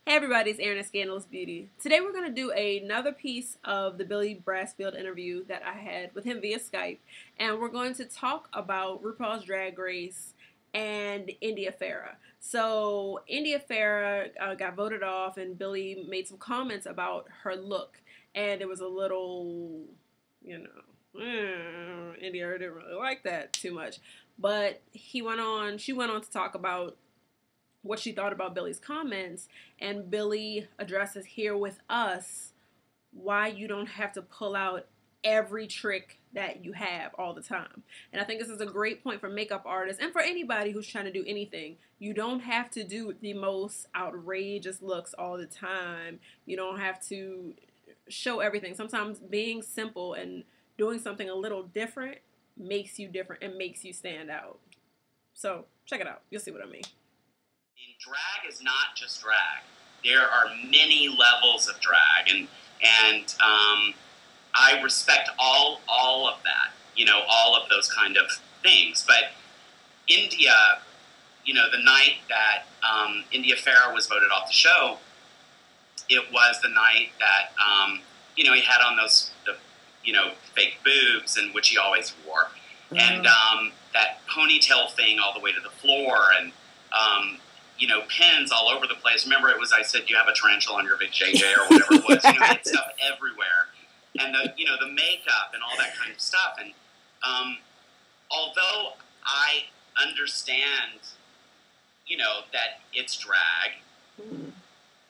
Hey everybody, it's Erin at Scandalous Beauty. Today we're going to do another piece of the Billy Brassfield interview that I had with him via Skype, and we're going to talk about RuPaul's Drag Race and India Ferrah. So India Ferrah got voted off, and Billy made some comments about her look, and it was a little, India didn't really like that too much. But she went on to talk about what she thought about Billy's comments, and Billy addresses here with us why you don't have to pull out every trick that you have all the time. And I think this is a great point for makeup artists and for anybody who's trying to do anything. You don't have to do the most outrageous looks all the time. You don't have to show everything. Sometimes being simple and doing something a little different makes you different and makes you stand out. So check it out. You'll see what I mean. Drag is not just drag. There are many levels of drag, and I respect all of that, all of those kind of things. But India, the night that India Ferrah was voted off the show, it was the night that he had on the fake boobs, and which he always wore, and that ponytail thing all the way to the floor, and pins all over the place. Remember, I said, you have a tarantula on your big JJ or whatever it was. It's stuff everywhere. And the makeup and all that kind of stuff. And although I understand, that it's drag,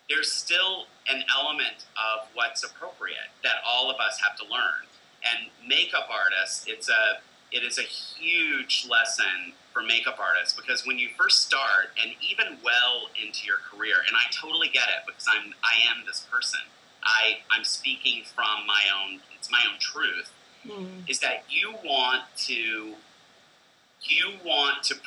there's still an element of what's appropriate that all of us have to learn. And makeup artists, it is a huge lesson for makeup artists, because when you first start, and even well into your career, and I totally get it, because I am this person. I'm speaking from it's my own truth, is that you want to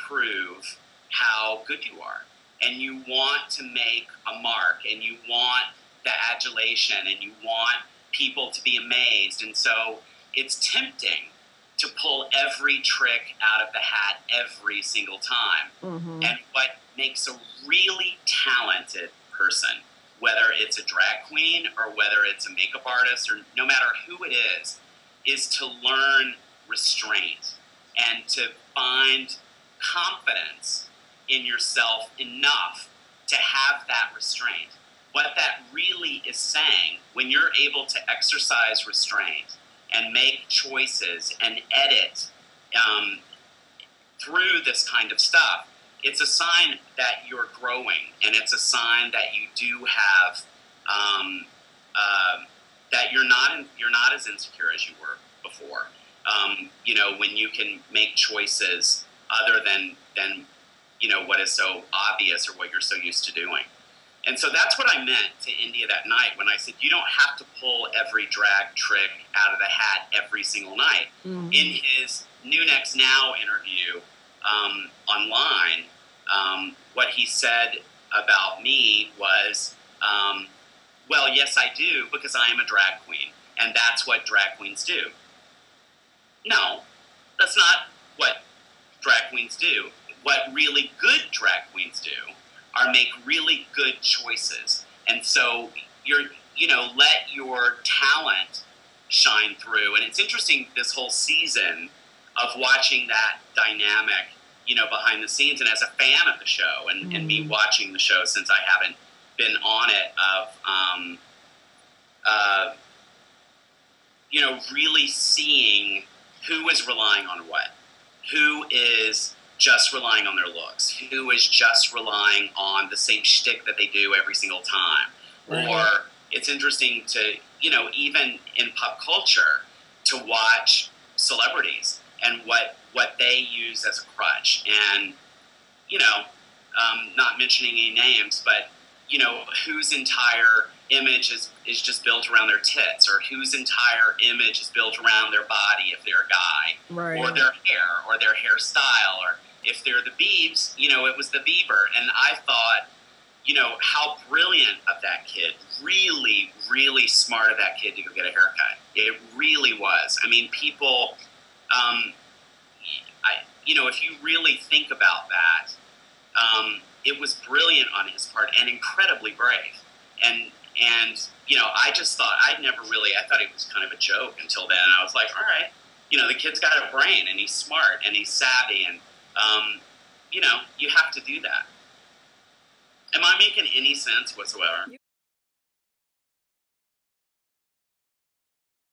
prove how good you are, and you want to make a mark, and you want the adulation, and you want people to be amazed, and so it's tempting to pull every trick out of the hat every single time. And what makes a really talented person, whether it's a drag queen or whether it's a makeup artist or no matter who it is to learn restraint and to find confidence in yourself enough to have that restraint. What that really is saying, when you're able to exercise restraint and make choices and edit through this kind of stuff, it's a sign that you're growing, and it's a sign that you do have that you're not as insecure as you were before. When you can make choices other than what is so obvious or what you're so used to doing. And so that's what I meant to India that night when I said, you don't have to pull every drag trick out of the hat every single night. In his New Next Now interview online, what he said about me was, well, yes, I do, because I am a drag queen, and that's what drag queens do. No, that's not what drag queens do. What really good drag queens do are make really good choices. And so let your talent shine through. And it's interesting, this whole season of watching that dynamic, behind the scenes, and as a fan of the show and me watching the show since I haven't been on it, of really seeing who is relying on what, who is just relying on their looks, who is just relying on the same shtick that they do every single time. Right. Or it's interesting to, even in pop culture, to watch celebrities and what they use as a crutch. And, not mentioning any names, but, whose entire image is just built around their tits, or whose entire image is built around their body if they're a guy, right, or their hair, or their hairstyle, or if they're the Biebs, it was the Bieber. And I thought, how brilliant of that kid, really, really smart of that kid to go get a haircut. It really was. I mean, people, if you really think about that, it was brilliant on his part and incredibly brave. And you know, I just thought I thought it was kind of a joke until then. And I was like, all right, you know, the kid's got a brain and he's smart and he's savvy, and you know, you have to do that. Am I making any sense whatsoever?